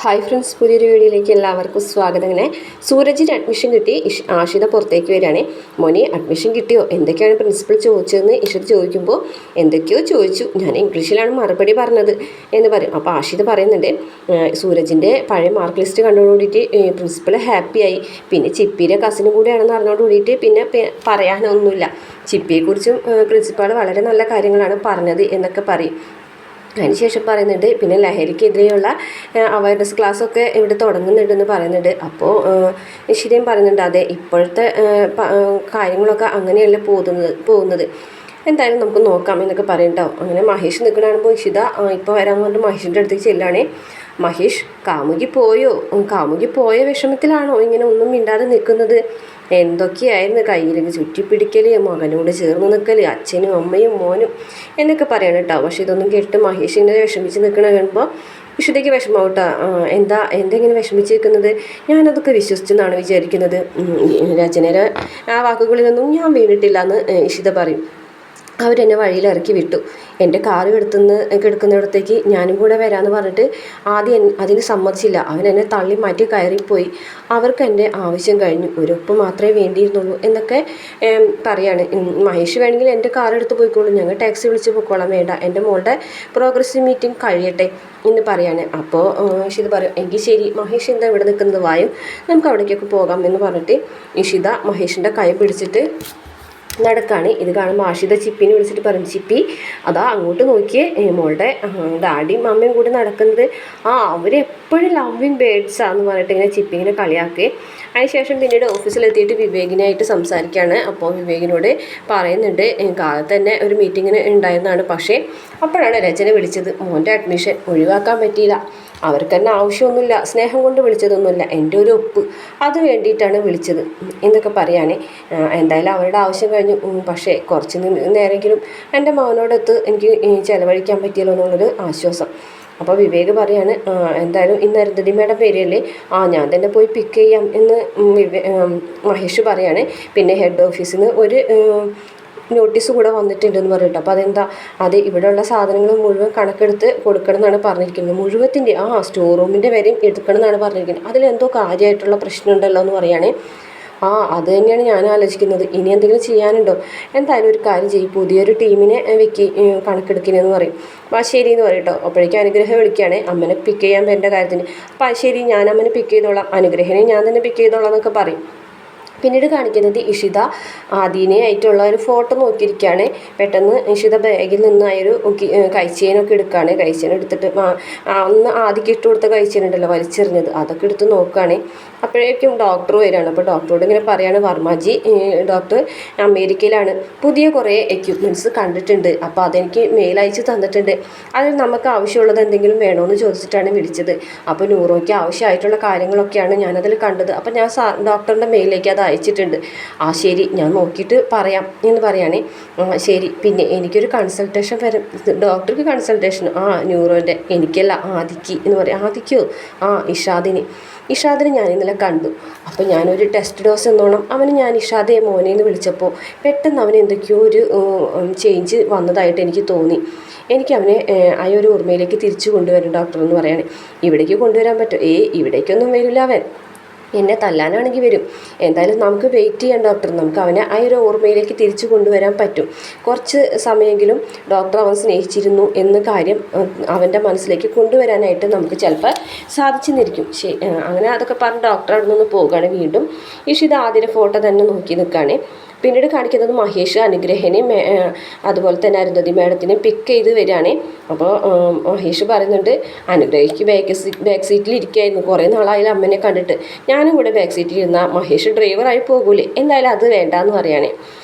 Hi friends, പുതിയൊരു വീഡിയോയിലേക്ക് എല്ലാവർക്കും സ്വാഗതം. അങ്ങനെ സൂരജിന് അഡ്മിഷൻ കിട്ടി. ആഷിത പുറത്തേക്ക് വരികയാണ്. മോനെ അഡ്മിഷൻ കിട്ടിയോ, എന്തൊക്കെയാണ് പ്രിൻസിപ്പൽ ചോദിച്ചതെന്ന് ഇഷിത ചോദിക്കുമ്പോൾ എന്തൊക്കെയോ ചോദിച്ചു, ഞാൻ ഇംഗ്ലീഷിലാണ് മറുപടി പറഞ്ഞത് എന്ന് പറയും. അപ്പോൾ ആഷിത പറയുന്നുണ്ട്, സൂരജിൻ്റെ പഴയ മാർക്ക് ലിസ്റ്റ് കണ്ടോടുകൂടിയിട്ട് പ്രിൻസിപ്പൽ ഹാപ്പിയായി. പിന്നെ ചിപ്പിയുടെ കസിനും കൂടിയാണെന്ന് അറിഞ്ഞോട് കൂടിയിട്ട് പിന്നെ പറയാനൊന്നുമില്ല. ചിപ്പിയെക്കുറിച്ചും പ്രിൻസിപ്പാൾ വളരെ നല്ല കാര്യങ്ങളാണ് പറഞ്ഞത് എന്നൊക്കെ പറയും. അതിനുശേഷം പറയുന്നുണ്ട്, പിന്നെ ലഹരിക്കെതിരെയുള്ള അവയർനെസ് ക്ലാസ്സൊക്കെ ഇവിടെ തുടങ്ങുന്നുണ്ടെന്ന് പറയുന്നുണ്ട്. അപ്പോൾ ഇഷിതയും പറയുന്നുണ്ട്, അതെ ഇപ്പോഴത്തെ കാര്യങ്ങളൊക്കെ അങ്ങനെയല്ല പോകുന്നത് എന്തായാലും നമുക്ക് നോക്കാം എന്നൊക്കെ പറയട്ടോ. അങ്ങനെ മഹേഷ് നിൽക്കണാകുമ്പോൾ ഇഷിത ഇപ്പോൾ വരാമെന്ന് പറഞ്ഞിട്ട് മഹേഷിൻ്റെ അടുത്തേക്ക് ചെല്ലുകയാണേ. മഹേഷ്, കാമുകി പോയ വിഷമത്തിലാണോ ഇങ്ങനെ ഒന്നും മിണ്ടാതെ നിൽക്കുന്നത്? എന്തൊക്കെയായിരുന്നു കയ്യിലേക്ക് ചുറ്റിപ്പിടിക്കൽ, മകനോട് ചേർന്ന് നിൽക്കൽ, അച്ഛനും അമ്മയും മോനും എന്നൊക്കെ പറയണം കേട്ടോ. പക്ഷെ ഇതൊന്നും കേട്ട് മഹേഷിനെ വിഷമിച്ച് നിൽക്കണ കാണുമ്പോൾ ഇഷിതയ്ക്ക് വിഷമാവും കേട്ടോ. എന്തെങ്ങനെ വിഷമിച്ച് നിൽക്കുന്നത്, ഞാനതൊക്കെ വിശ്വസിച്ചെന്നാണ് വിചാരിക്കുന്നത്. രചനയുടെ ആ വാക്കുകളിലൊന്നും ഞാൻ വീണിട്ടില്ല എന്ന് ഇഷിത പറയും. അവരെന്നെ വഴിയിലിറക്കി വിട്ടു. എൻ്റെ കാറ് കിടക്കുന്നിടത്തേക്ക് ഞാനും കൂടെ വരാമെന്ന് പറഞ്ഞിട്ട് ആദ്യം അതിന് സമ്മതിച്ചില്ല. അവനെന്നെ തള്ളി മാറ്റി കയറിപ്പോയി. അവർക്ക് എൻ്റെ ആവശ്യം കഴിഞ്ഞു, ഒരൊപ്പ് മാത്രമേ വേണ്ടിയിരുന്നുള്ളൂ എന്നൊക്കെ പറയാണ്. മഹേഷ് വേണമെങ്കിൽ എൻ്റെ കാർ എടുത്ത് പോയിക്കോളൂ, ഞങ്ങൾ ടാക്സി വിളിച്ച് പോയിക്കോളാം, വേണ്ട എൻ്റെ മോളുടെ പ്രോഗ്രസ് മീറ്റിംഗ് കഴിയട്ടെ എന്ന് പറയാണ്. അപ്പോൾ ഇഷിത പറയും, എങ്കിൽ ശരി മഹേഷ് എന്താ ഇവിടെ നിൽക്കുന്നത്, വായും നമുക്ക് അവിടേക്കൊക്കെ പോകാം എന്ന് പറഞ്ഞിട്ട് ഇഷിത മഹേഷിൻ്റെ കൈ പിടിച്ചിട്ട് നടക്കാണ്. ഇത് കാണുമ്പോൾ ആഷിത ചിപ്പിനെ വിളിച്ചിട്ട് പറയും, ചിപ്പി അതാ അങ്ങോട്ട് നോക്കിയേ, മോളുടെ ഡാഡിയും അമ്മയും കൂടി നടക്കുന്നത്. അവരെപ്പോഴും ലവിങ് ബേഡ്സാന്ന് പറഞ്ഞിട്ട് ഇങ്ങനെ ചിപ്പി ഇങ്ങനെ കളിയാക്കി. അതിനുശേഷം പിന്നീട് ഓഫീസിലെത്തിയിട്ട് വിവേകിനായിട്ട് സംസാരിക്കുകയാണ്. അപ്പോൾ വിവേകിനോട് പറയുന്നുണ്ട്, കാലത്ത് തന്നെ ഒരു മീറ്റിങ്ങിന് ഉണ്ടായിരുന്നതാണ്, പക്ഷേ അപ്പോഴാണ് രചന വിളിച്ചത്. മോൻ്റെ അഡ്മിഷൻ ഒഴിവാക്കാൻ പറ്റിയില്ല, അവർക്ക് തന്നെ ആവശ്യമൊന്നുമില്ല, സ്നേഹം കൊണ്ട് വിളിച്ചതൊന്നുമില്ല, എൻ്റെ ഒരു ഒപ്പ് അത് വേണ്ടിയിട്ടാണ് വിളിച്ചത് എന്നൊക്കെ പറയുകയാണ്. എന്തായാലും അവരുടെ ആവശ്യം കഴിഞ്ഞു, പക്ഷേ കുറച്ച് നേരെങ്കിലും എൻ്റെ മകനോടൊത്ത് എനിക്ക് ചിലവഴിക്കാൻ പറ്റിയല്ലോ എന്നുള്ളൊരു ആശ്വാസം. അപ്പോൾ വിവേക് പറയാണ്, എന്തായാലും ഇന്ന് അരുന്ധതി മേഡം വരികയല്ലേ, ഞാൻ തന്നെ പോയി പിക്ക് ചെയ്യാം എന്ന് മഹേഷ് പറയാണ്. പിന്നെ ഹെഡ് ഓഫീസിൽ നിന്ന് ഒരു നോട്ടീസ് കൂടെ വന്നിട്ടുണ്ടെന്ന് പറഞ്ഞിട്ട്, അപ്പോൾ അതെന്താ, അത് ഇവിടെയുള്ള സാധനങ്ങൾ മുഴുവൻ കണക്കെടുത്ത് കൊടുക്കണം എന്നാണ് പറഞ്ഞിരിക്കുന്നത്. മുഴുവത്തിൻ്റെ സ്റ്റോർ റൂമിൻ്റെ വരെയും എടുക്കണം എന്നാണ് പറഞ്ഞിരിക്കുന്നത്. അതിലെന്തോ കാര്യമായിട്ടുള്ള പ്രശ്നമുണ്ടല്ലോ എന്ന് പറയുകയാണെ. അത് തന്നെയാണ് ഞാൻ ആലോചിക്കുന്നത്, ഇനി എന്തെങ്കിലും ചെയ്യാനുണ്ടോ? എന്തായാലും ഒരു കാര്യം ചെയ്യും, പുതിയൊരു ടീമിനെ കണക്കെടുക്കിനെന്ന് പറയും. അപ്പോൾ ശരി എന്ന് പറയും കേട്ടോ. അപ്പോഴേക്കും അനുഗ്രഹം വിളിക്കുകയാണ് അമ്മനെ പിക്ക് ചെയ്യാൻ വരേണ്ട കാര്യത്തിന്. അപ്പോൾ ശരി, ഞാൻ അമ്മനെ പിക്ക് ചെയ്തോളാം, അനുഗ്രഹനെ ഞാൻ തന്നെ പിക്ക് ചെയ്തോളാം എന്നൊക്കെ പറയും. പിന്നീട് കാണിക്കുന്നത് ഇഷിത ആദീനയായിട്ടുള്ള ഒരു ഫോട്ടോ നോക്കിയിരിക്കുകയാണ്. പെട്ടെന്ന് ഇഷിത ബാഗിൽ നിന്ന് ഒരു കൈച്ചേനൊക്കെ എടുക്കുകയാണ്. കൈച്ചേൻ എടുത്തിട്ട് അന്ന് ആദ്യം ഇട്ട് കൊടുത്ത കൈച്ചേനുണ്ടല്ലോ വലിച്ചെറിഞ്ഞത്, അതൊക്കെ എടുത്ത് നോക്കുകയാണ്. അപ്പോഴേക്കും ഡോക്ടർ വരികയാണ്. അപ്പോൾ ഡോക്ടറോട് ഇങ്ങനെ പറയാണ്, വർമ്മജി ഡോക്ടർ അമേരിക്കയിലാണ്, പുതിയ കുറേ എക്യുപ്മെൻറ്റ്സ് കണ്ടിട്ടുണ്ട്, അപ്പോൾ അതെനിക്ക് മെയിൽ അയച്ച് തന്നിട്ടുണ്ട്, അതിൽ നമുക്ക് ആവശ്യമുള്ളത് എന്തെങ്കിലും വേണമെന്ന് ചോദിച്ചിട്ടാണ് വിളിച്ചത്. അപ്പോൾ ന്യൂറോയ്ക്ക് ആവശ്യമായിട്ടുള്ള കാര്യങ്ങളൊക്കെയാണ് ഞാനതിൽ കണ്ടത്. അപ്പോൾ ഞാൻ ഡോക്ടറിൻ്റെ മെയിലേക്ക് അത് അയച്ചിട്ടുണ്ട്. ശരി, ഞാൻ നോക്കിയിട്ട് പറയാം എന്ന് പറയുകയാണെ. ശരി, പിന്നെ എനിക്കൊരു കൺസൾട്ടേഷൻ വരും, ഡോക്ടർക്ക് കൺസൾട്ടേഷൻ, ന്യൂറോൻ്റെ, എനിക്കല്ല ആദിക്ക് എന്ന് പറയാം. ആദിക്കോ? ഇഷാദിനെ ഞാൻ ഇന്നലെ കണ്ടു. അപ്പോൾ ഞാനൊരു ടെസ്റ്റ് ഡോസ് എന്നോണം ഞാൻ ഇഷാദയെ മോനെ എന്ന് വിളിച്ചപ്പോൾ പെട്ടെന്ന് അവന് എന്തൊക്കെയോ ഒരു ചേഞ്ച് വന്നതായിട്ട് എനിക്ക് തോന്നി. എനിക്ക് അവനെ ഒരു ഓർമ്മയിലേക്ക് തിരിച്ചു കൊണ്ടുവരും ഡോക്ടർ എന്ന് പറയാണ്. ഇവിടേക്ക് കൊണ്ടുവരാൻ പറ്റുമോ? ഇവിടേക്കൊന്നും വരില്ല, അവൻ എന്നെ തല്ലാനാണെങ്കിൽ വരും. എന്തായാലും നമുക്ക് വെയിറ്റ് ചെയ്യാം ഡോക്ടർ, നമുക്ക് അവനെ ഒരു ഓർമ്മയിലേക്ക് തിരിച്ചു കൊണ്ടുവരാൻ പറ്റും. കുറച്ച് സമയമെങ്കിലും ഡോക്ടർ അവൻ സ്നേഹിച്ചിരുന്നു എന്ന കാര്യം അവൻ്റെ മനസ്സിലേക്ക് കൊണ്ടുവരാനായിട്ട് നമുക്ക് ചിലപ്പോൾ സാധിച്ചെന്നിരിക്കും. അങ്ങനെ അതൊക്കെ പറഞ്ഞ് ഡോക്ടർ അവിടെ നിന്ന് പോവുകയാണ്. വീണ്ടും ഇഷിത ആദ്യ ഫോട്ടോ തന്നെ നോക്കി നിൽക്കുകയാണ്. പിന്നീട് കാണിക്കുന്നത് മഹേഷ് അനുഗ്രഹനെയും അതുപോലെ തന്നെ അരുന്ധതി മേഡത്തിനെ പിക്ക് ചെയ്ത് വരികയാണ്. അപ്പോൾ മഹേഷ് പറയുന്നുണ്ട്, അനുഗ്രഹിക്ക് ബാക്ക് സീറ്റിൽ ഇരിക്കുകയായിരുന്നു, കുറേ നാളായാലും അമ്മനെ കണ്ടിട്ട്, ഞാനും കൂടെ ബാക്ക് സീറ്റിൽ ഇരുന്നാൽ മഹേഷ് ഡ്രൈവറായി പോകൂലേ, എന്തായാലും അത് വേണ്ടാന്ന് പറയുകയാണ്.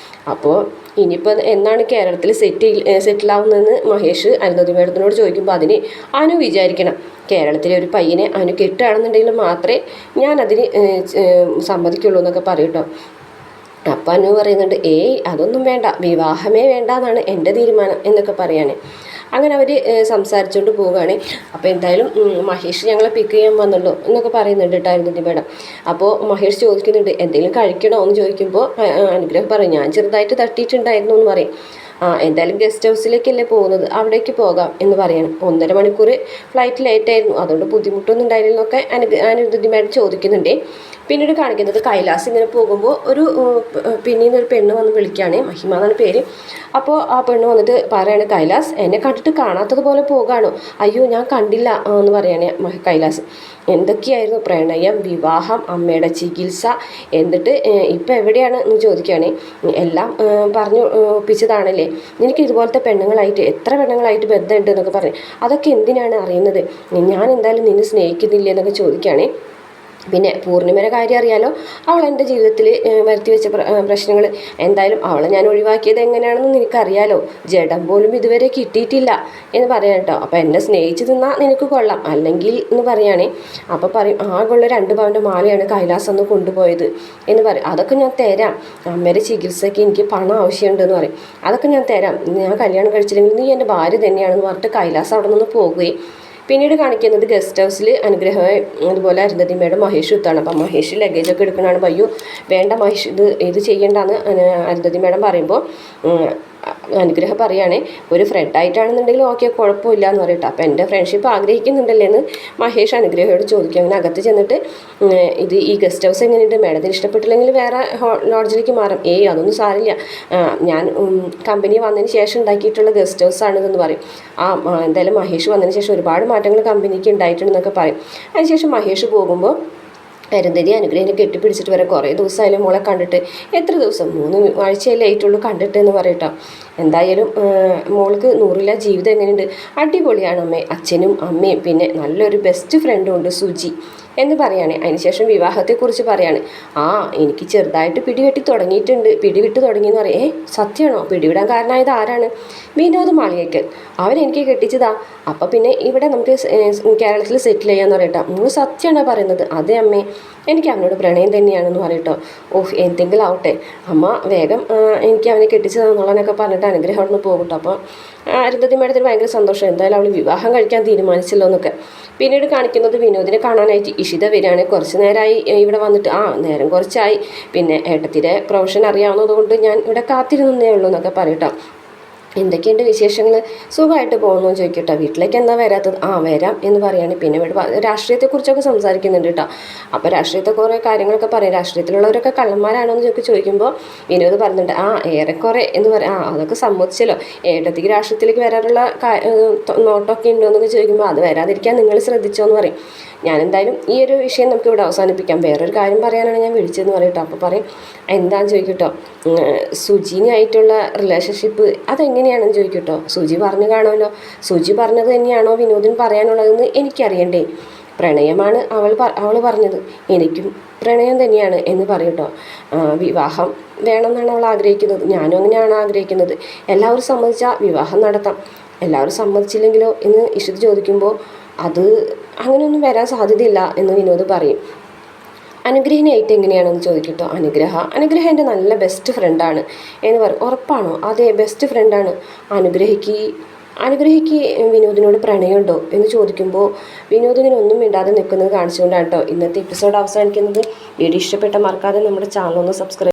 അപ്പോൾ ഇനിയിപ്പോൾ എന്നാണ് കേരളത്തിൽ സെറ്റിലാവുന്നതെന്ന് മഹേഷ് അരുന്ധതി മേഡത്തിനോട് ചോദിക്കുമ്പോൾ അതിന് അനു വിചാരിക്കണം, കേരളത്തിലെ ഒരു പയ്യനെ അനു കെട്ടുകയാണെന്നുണ്ടെങ്കിൽ മാത്രമേ ഞാനതിന് സമ്മതിക്കുള്ളൂ എന്നൊക്കെ പറയും കേട്ടോ. അപ്പം അനു പറയുന്നുണ്ട്, അതൊന്നും വേണ്ട, വിവാഹമേ വേണ്ട എന്നാണ് എൻ്റെ തീരുമാനം എന്നൊക്കെ പറയാണ്. അങ്ങനെ അവർ സംസാരിച്ചുകൊണ്ട് പോവുകയാണ്. അപ്പോൾ എന്തായാലും മഹേഷ് ഞങ്ങളെ പിക്ക് ചെയ്യാൻ വന്നല്ലോ എന്നൊക്കെ പറയുന്നുണ്ട് കേട്ടായിരുന്നു മേഡം. അപ്പോൾ മഹേഷ് ചോദിക്കുന്നുണ്ട്, എന്തെങ്കിലും കഴിക്കണോ എന്ന് ചോദിക്കുമ്പോൾ അനുഗ്രഹം പറയും, ഞാൻ ചെറുതായിട്ട് തട്ടിയിട്ടുണ്ടായിരുന്നു എന്ന് പറയും. എന്തായാലും ഗസ്റ്റ് ഹൗസിലേക്കല്ലേ പോകുന്നത്, അവിടേക്ക് പോകാം എന്ന് പറയണം. 1.5 മണിക്കൂർ ഫ്ലൈറ്റ് ലേറ്റായിരുന്നു, അതുകൊണ്ട് ബുദ്ധിമുട്ടൊന്നും ഉണ്ടായിരുന്നൊക്കെ അനിരുദ്ധി മാഡം ചോദിക്കുന്നുണ്ട്. പിന്നീട് കാണിക്കുന്നത് കൈലാസ് ഇങ്ങനെ പോകുമ്പോൾ പിന്നീട് ഒരു പെണ്ണ് വന്ന് വിളിക്കുകയാണ്, മഹിമ എന്നാണ് പേര്. അപ്പോൾ ആ പെണ്ണ് വന്നിട്ട് പറയാണ്, കൈലാസ് എന്നെ കണ്ടിട്ട് കാണാത്തതുപോലെ പോകാണോ? അയ്യോ ഞാൻ കണ്ടില്ല എന്ന് പറയാണ് കൈലാസ്. എന്തൊക്കെയായിരുന്നു പ്രണയം, വിവാഹം, അമ്മയുടെ ചികിത്സ, എന്നിട്ട് ഇപ്പം എവിടെയാണ് എന്ന് ചോദിക്കുകയാണ്. എല്ലാം പറഞ്ഞു ഒപ്പിച്ചതാണല്ലേ, നിനക്ക് ഇതുപോലത്തെ പെണ്ണുങ്ങളായിട്ട് എത്ര പെണ്ണുങ്ങളായിട്ട് ബന്ധമുണ്ട് എന്നൊക്കെ പറഞ്ഞു, അതൊക്കെ എന്തിനാണ് അറിയുന്നത്, ഞാൻ എന്തായാലും നിന്നെ സ്നേഹിക്കുന്നില്ല എന്നൊക്കെ ചോദിക്കുകയാണ്. പിന്നെ പൂർണിമയുടെ കാര്യം അറിയാലോ, അവൾ എൻ്റെ ജീവിതത്തിൽ വരുത്തി വെച്ച പ്രശ്നങ്ങൾ, എന്തായാലും അവളെ ഞാൻ ഒഴിവാക്കിയത് എങ്ങനെയാണെന്ന് നിനക്കറിയാലോ, ജഡം പോലും ഇതുവരെ കിട്ടിയിട്ടില്ല എന്ന് പറയാം കേട്ടോ. അപ്പോൾ എന്നെ സ്നേഹിച്ച് നിന്നാൽ നിനക്ക് കൊള്ളാം, അല്ലെങ്കിൽ എന്ന് പറയുകയാണേ. അപ്പോൾ പറയും, ആകെയുള്ള 2 പവൻ്റെ മാലയാണ് കൈലാസ് അന്ന് കൊണ്ടുപോയത് എന്ന് പറയും. അതൊക്കെ ഞാൻ തരാം, അമ്മയുടെ ചികിത്സയ്ക്ക് എനിക്ക് പണം ആവശ്യമുണ്ടെന്ന് പറയും. അതൊക്കെ ഞാൻ തരാം, ഞാൻ കല്യാണം കഴിച്ചില്ലെങ്കിൽ നീ എൻ്റെ ഭാര്യ തന്നെയാണെന്ന് പറഞ്ഞിട്ട് കൈലാസ് അവിടെ നിന്ന് പോകുകയും. പിന്നീട് കാണിക്കുന്നത് ഗസ്റ്റ് ഹൗസിൽ അനുഗ്രഹമായി അതുപോലെ അരുന്ധതി മേഡം മഹേഷ് എത്താണ്. അപ്പം മഹേഷ് ലഗേജൊക്കെ എടുക്കണതാണ്. അയ്യോ വേണ്ട മഹേഷ്, ഇത് ചെയ്യേണ്ടെന്ന് അരുന്ധതി മേഡം പറയുമ്പോൾ അനുഗ്രഹം പറയുകയാണെ, ഒരു ഫ്രണ്ടായിട്ടാണെന്നുണ്ടെങ്കിൽ ഓക്കെ കുഴപ്പമില്ല എന്ന് പറയട്ടെ. അപ്പോൾ എൻ്റെ ഫ്രണ്ട്ഷിപ്പ് ആഗ്രഹിക്കുന്നുണ്ടല്ലേ എന്ന് മഹേഷ് അനുഗ്രഹയോട് ചോദിക്കും. അങ്ങനെ അകത്ത് ചെന്നിട്ട് ഈ ഗസ്റ്റ് ഹൗസ് എങ്ങനെയുണ്ട്, മേഡത്തിന് ഇഷ്ടപ്പെട്ടില്ലെങ്കിൽ വേറെ ലോഡ്ജിലേക്ക് മാറും. അതൊന്നും സാരില്ല, ഞാൻ കമ്പനി വന്നതിന് ശേഷം ഉണ്ടാക്കിയിട്ടുള്ള ഗസ്റ്റ് ഹൗസ് ആണിതെന്ന് പറയും. എന്തായാലും മഹേഷ് വന്നതിന് ശേഷം ഒരുപാട് മാറ്റങ്ങൾ കമ്പനിക്ക് ഉണ്ടായിട്ടുണ്ടെന്നൊക്കെ പറയും. അതിനുശേഷം മഹേഷ് പോകുമ്പോൾ അരുന്ധതി അനുഗ്രഹിനെ കെട്ടിപ്പിടിച്ചിട്ട് വരെ കുറേ ദിവസമായാലും മോളെ കണ്ടിട്ട്, എത്ര ദിവസം, 3 ആഴ്ചയല്ലേ ആയിട്ടുള്ളൂ കണ്ടിട്ട് എന്ന് പറയട്ടോ. എന്തായാലും മോൾക്ക് 100 ജീവിതം എങ്ങനെയുണ്ട്, അടിപൊളിയാണ് അമ്മേ, അച്ഛനും അമ്മയും പിന്നെ നല്ലൊരു ബെസ്റ്റ് ഫ്രണ്ടും ഉണ്ട് സുജി എന്ന് പറയാണ്. അതിനുശേഷം വിവാഹത്തെക്കുറിച്ച് പറയാണ്. എനിക്ക് ചെറുതായിട്ട് പിടിവിട്ട് തുടങ്ങിയെന്ന് പറയും. സത്യമാണോ? പിടിവിടാൻ കാരണമായത് ആരാണ്? വിനോദ് മാളിയേക്കൽ, അവനെനിക്ക് കെട്ടിച്ചതാ. അപ്പം പിന്നെ ഇവിടെ നമുക്ക് കേരളത്തിൽ സെറ്റിൽ ചെയ്യാമെന്ന് പറയട്ടോ. മോള് സത്യമാണോ പറയുന്നത്? അതെ അമ്മേ, എനിക്ക് അവനോട് പ്രണയം തന്നെയാണെന്ന് പറയട്ടോ. എന്തെങ്കിലും ആവട്ടെ അമ്മ, വേഗം എനിക്ക് അവനെ കെട്ടിച്ചതാന്നുള്ളതെന്നൊക്കെ പറഞ്ഞിട്ട് അനുഗ്രഹം അവിടെ നിന്ന് പോകട്ടോ. അപ്പോൾ അരുന്ധതി മേഡത്തിന് ഭയങ്കര സന്തോഷം, എന്തായാലും അവൾ വിവാഹം കഴിക്കാൻ തീരുമാനിച്ചല്ലോ എന്നൊക്കെ. പിന്നീട് കാണിക്കുന്നത് വിനോദിനെ കാണാനായിട്ട് ഇഷിത വരികയാണ്. കുറച്ച് നേരമായി ഇവിടെ വന്നിട്ട്, നേരം കുറച്ചായി, പിന്നെ ഏട്ടത്തിൻ്റെ പ്രൊഫഷൻ അറിയാവുന്നത് കൊണ്ട് ഞാൻ ഇവിടെ കാത്തിരുന്നേ ഉള്ളൂ എന്നൊക്കെ പറയട്ടോ. എന്തൊക്കെയുണ്ട് വിശേഷങ്ങൾ, സുഖമായിട്ട് പോകുന്നു ചോദിക്കട്ടോ. വീട്ടിലേക്ക് എന്താ വരാത്തത്? വരാം എന്ന് പറയുകയാണ്. പിന്നെ ഇവിടെ രാഷ്ട്രീയത്തെക്കുറിച്ചൊക്കെ സംസാരിക്കുന്നുണ്ട് കേട്ടോ. അപ്പോൾ രാഷ്ട്രീയത്തെ കുറേ കാര്യങ്ങളൊക്കെ പറയും. രാഷ്ട്രീയത്തിലുള്ളവരൊക്കെ കള്ളന്മാരാണോ എന്ന് ചോദിക്കുമ്പോൾ വിനോദ് പറയുന്നുണ്ട്, ഏറെക്കുറെ എന്ന് പറയാം. അതൊക്കെ സമ്മതിച്ചല്ലോ, ഏട്ടത്തിക്ക് രാഷ്ട്രീയത്തിലേക്ക് വരാനുള്ള നോട്ടമൊക്കെ ഉണ്ടോ എന്നൊക്കെ ചോദിക്കുമ്പോൾ അത് വരാതിരിക്കാൻ നിങ്ങൾ ശ്രദ്ധിച്ചോ എന്ന് പറയും. ഞാനെന്തായാലും ഈ ഒരു വിഷയം നമുക്ക് ഇവിടെ അവസാനിപ്പിക്കാം, വേറൊരു കാര്യം പറയാനാണ് ഞാൻ വിളിച്ചതെന്ന് പറയട്ടോ. അപ്പോൾ പറയും, എന്താണെന്ന് ചോദിക്കട്ടോ, സുജിനായിട്ടുള്ള റിലേഷൻഷിപ്പ് അതെങ്ങനെയാണെന്ന് ചോദിക്കട്ടോ. സുജി പറഞ്ഞു കാണുമല്ലോ, സുജി പറഞ്ഞത് തന്നെയാണോ വിനോദിന് പറയാനുള്ളതെന്ന് എനിക്കറിയണ്ടേ. പ്രണയമാണ് അവൾ പറഞ്ഞത്, എനിക്കും പ്രണയം തന്നെയാണ് എന്ന് പറയട്ടോ. വിവാഹം വേണമെന്നാണ് അവൾ ആഗ്രഹിക്കുന്നത്, ഞാനും അങ്ങനെയാണ് ആഗ്രഹിക്കുന്നത്. എല്ലാവരും സമ്മതിച്ചാൽ വിവാഹം നടത്താം, എല്ലാവരും സമ്മതിച്ചില്ലെങ്കിലോ എന്ന് ഇഷിത ചോദിക്കുമ്പോൾ അത് അങ്ങനെയൊന്നും വരാൻ സാധ്യതയില്ല എന്ന് വിനോദ് പറയും. അനുഗ്രഹിനായിട്ട് എങ്ങനെയാണെന്ന് ചോദിക്കട്ടോ. അനുഗ്രഹം എൻ്റെ നല്ല ബെസ്റ്റ് ഫ്രണ്ടാണ് എന്ന് പറയും. ഉറപ്പാണോ? അതെ, ബെസ്റ്റ് ഫ്രണ്ടാണ്. അനുഗ്രഹിക്ക് വിനോദിനോട് പ്രണയമുണ്ടോ എന്ന് ചോദിക്കുമ്പോൾ വിനോദ് ഇങ്ങനെ ഒന്നും മിണ്ടാതെ നിൽക്കുന്നത് കാണിച്ചുകൊണ്ടാണ് കേട്ടോ ഇന്നത്തെ എപ്പിസോഡ് അവസാനിക്കുന്നത്. വീഡിയോ ഇഷ്ടപ്പെട്ട മറക്കാതെ നമ്മുടെ ചാനൽ ഒന്ന് സബ്സ്ക്രൈബ്